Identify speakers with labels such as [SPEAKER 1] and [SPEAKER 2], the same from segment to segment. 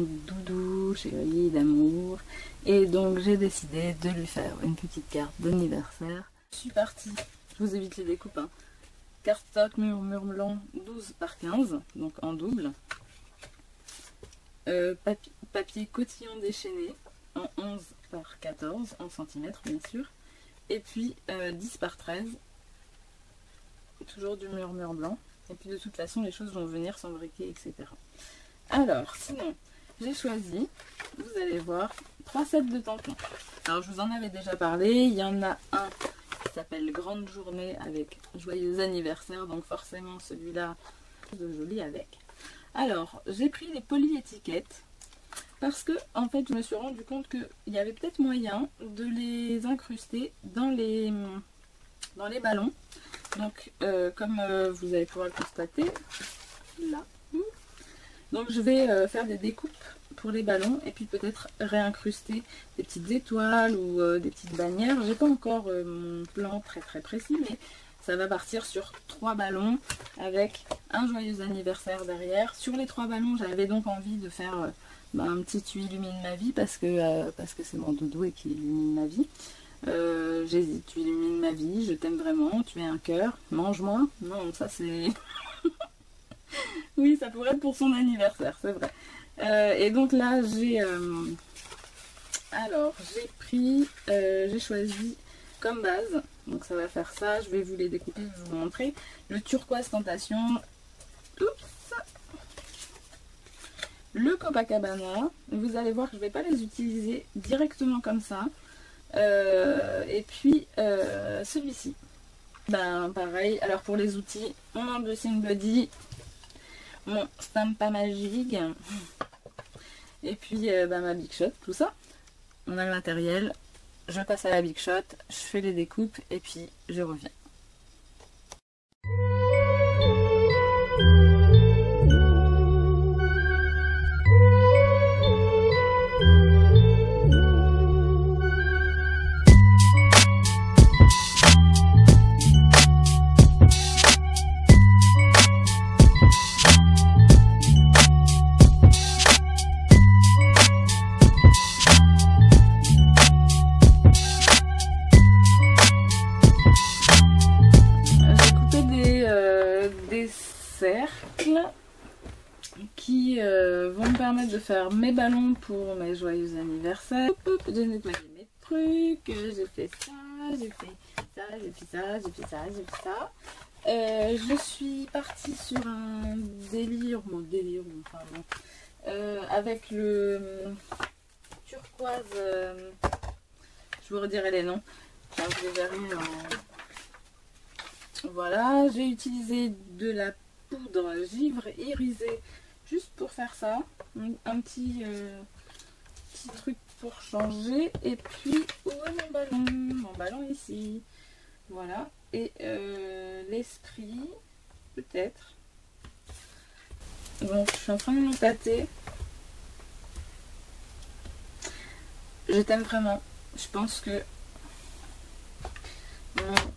[SPEAKER 1] doudou, chéri, d'amour. Et donc j'ai décidé de lui faire une petite carte d'anniversaire. Je suis partie, je vous évite les découpes, hein. Cardstock mur blanc 12 par 15, donc en double. Papier cotillon déchaîné en 11 par 14, en centimètres bien sûr. Et puis 10 par 13, toujours du mur blanc. Et puis de toute façon les choses vont venir s'embriquer, etc. Alors sinon j'ai choisi, vous allez voir, 3 sets de tampons. Alors je vous en avais déjà parlé, il y en a un qui s'appelle Grande Journée avec Joyeux Anniversaire, donc forcément celui-là de joli avec. Alors j'ai pris les polyétiquettes parce que en fait je me suis rendu compte qu'il y avait peut-être moyen de les incruster dans les ballons. Donc comme vous allez pouvoir le constater là, donc je vais faire des découpes pour les ballons et puis peut-être réincruster des petites étoiles ou des petites bannières. J'ai pas encore mon plan très précis, mais ça va partir sur 3 ballons avec un joyeux anniversaire derrière. Sur les 3 ballons, j'avais donc envie de faire un petit tu illumines ma vie parce que c'est mon doudou et qui illumine ma vie. J'hésite, tu illumines ma vie, je t'aime vraiment, tu es un cœur, mange-moi. Non, ça c'est... Oui, ça pourrait être pour son anniversaire, c'est vrai. Et donc là, j'ai j'ai choisi comme base, donc ça va faire ça, je vais vous les découper, je vais vous montrer. Le turquoise tentation, oups, le Copacabana, vous allez voir que je ne vais pas les utiliser directement comme ça. Et puis celui-ci, pareil, alors pour les outils, mon embossing buddy, mon Stampa Magique, et puis ma Big Shot, tout ça. On a le matériel, je passe à la Big Shot, je fais les découpes et puis je reviens. Cercles qui vont me permettre de faire mes ballons pour mes joyeux anniversaires. J'ai nettoyé mes trucs, j'ai fait ça, j'ai fait ça, j'ai fait ça, j'ai fait ça, j'ai fait ça. Je suis partie sur un délire, avec le turquoise, je vous redirai les noms, enfin, je les verrai en... Voilà, j'ai utilisé de la poudre givre irisée juste pour faire ça, un petit truc pour changer. Et puis où est mon ballon ici, voilà. Et l'esprit peut-être, donc je suis en train de me tâter. Je t'aime vraiment, je pense que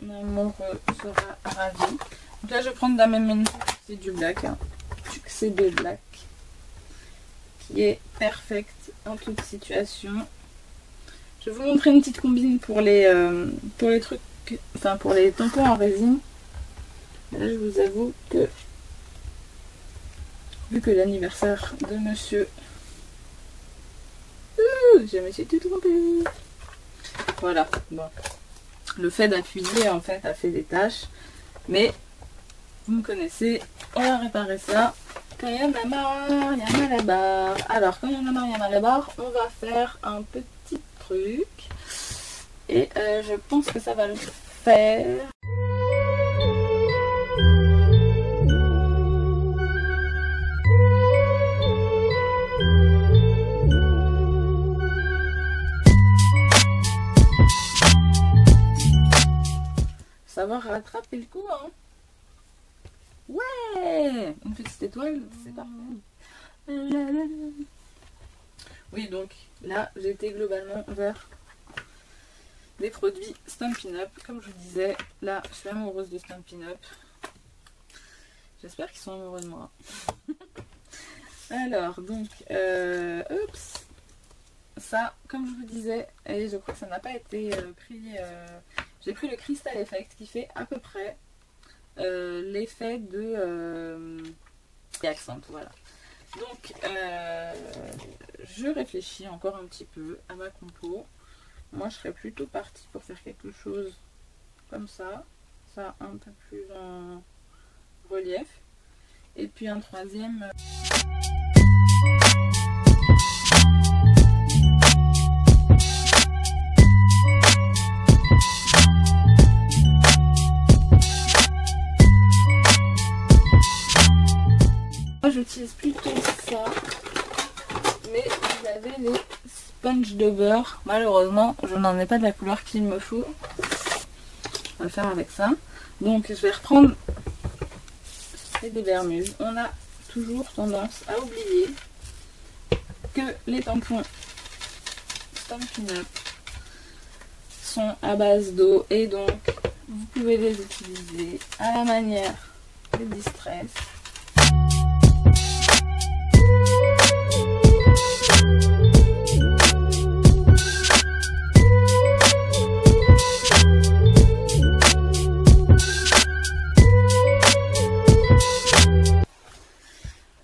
[SPEAKER 1] mon amoureux sera ravi. Donc là je vais prendre la même, c'est du black, hein. C'est de black qui est perfect en toute situation. Je vais vous montrer une petite combine pour les trucs, enfin pour les tampons en résine. Là je vous avoue que vu que l'anniversaire de monsieur, je me suis tout trompée. Voilà, bon, le fait d'appuyer en fait a fait des taches, mais vous me connaissez, on va réparer ça. Quand il y en a marre, il y en a la barre. Alors quand il y en a marre, il y en a la barre, on va faire un petit truc. Et je pense que ça va le faire. Savoir rattraper le coup, hein. Ouais, une petite étoile, c'est parfait. Oui, donc là, j'étais globalement vers des produits Stampin' Up. Comme je vous disais, là, je suis amoureuse de Stampin' Up. J'espère qu'ils sont amoureux de moi. Alors, donc, oups, ça, comme je vous disais, et je crois que ça n'a pas été pris, j'ai pris le Crystal Effect qui fait à peu près l'effet de accent, voilà. Donc, je réfléchis encore un petit peu à ma compo. Moi, je serais plutôt partie pour faire quelque chose comme ça un peu plus en relief. Et puis un troisième. Moi, j'utilise plutôt ça. Mais vous avez les sponges de beurre. Malheureusement, je n'en ai pas de la couleur qu'il me faut. On va le faire avec ça. Donc, je vais reprendre des Bermudes. On a toujours tendance à oublier que les tampons Stampin' Up sont à base d'eau et donc vous pouvez les utiliser à la manière des Distress.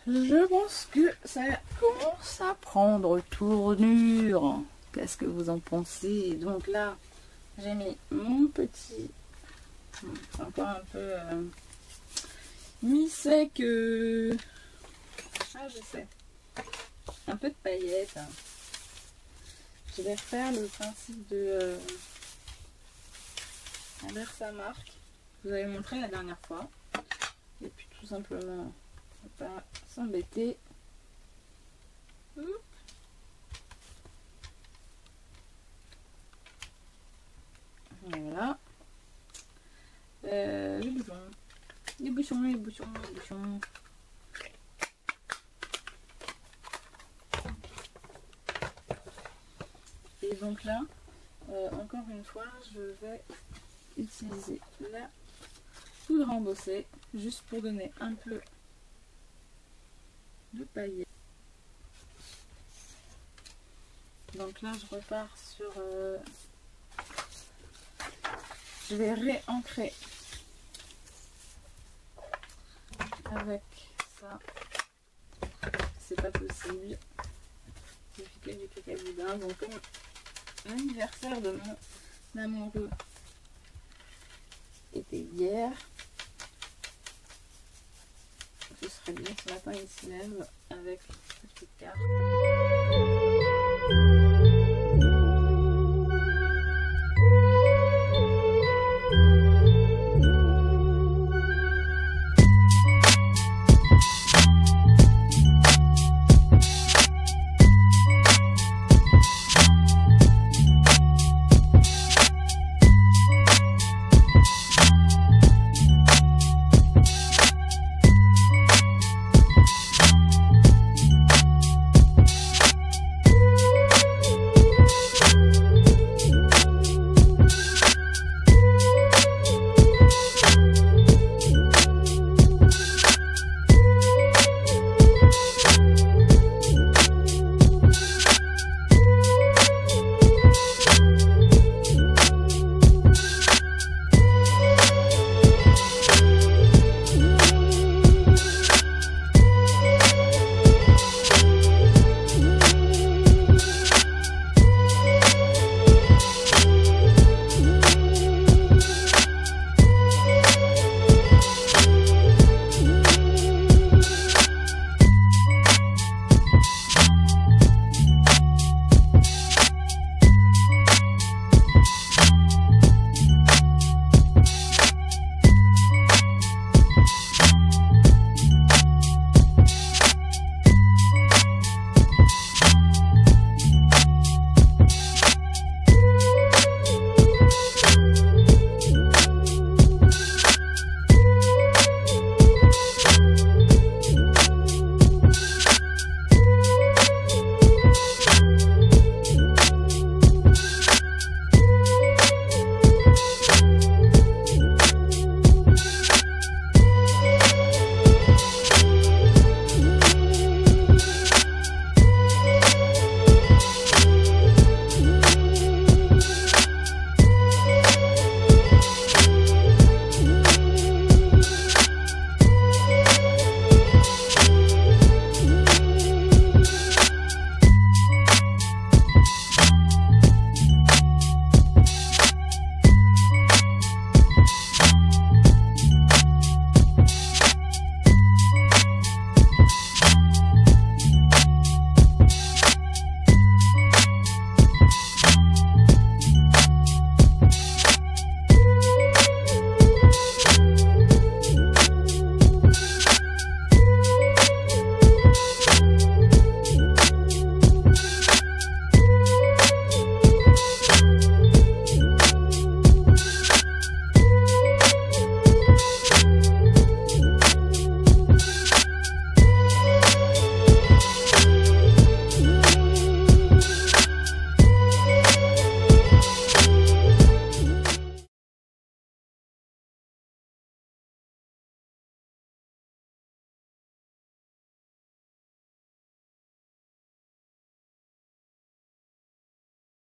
[SPEAKER 1] Je pense que ça commence à prendre tournure. Qu'est-ce que vous en pensez? Donc là, j'ai mis mon petit... C'est encore un peu mi-sec. Ah, je sais. Un peu de paillettes. Je vais refaire le principe de Versamark. Je vous avais montré la dernière fois. Et puis tout simplement... pas s'embêter. Voilà. Les bouchons. Les bouchons, les bouchons, les bouchons. Et donc là, encore une fois, je vais utiliser la poudre embossée juste pour donner un peu de paillettes. Donc là, je repars sur... je vais réancrer avec ça. C'est pas possible. J'ai fait que du cacaboudin. Donc comme l'anniversaire de mon amoureux était hier, ce serait bien ce matin il se lève avec cette petite carte.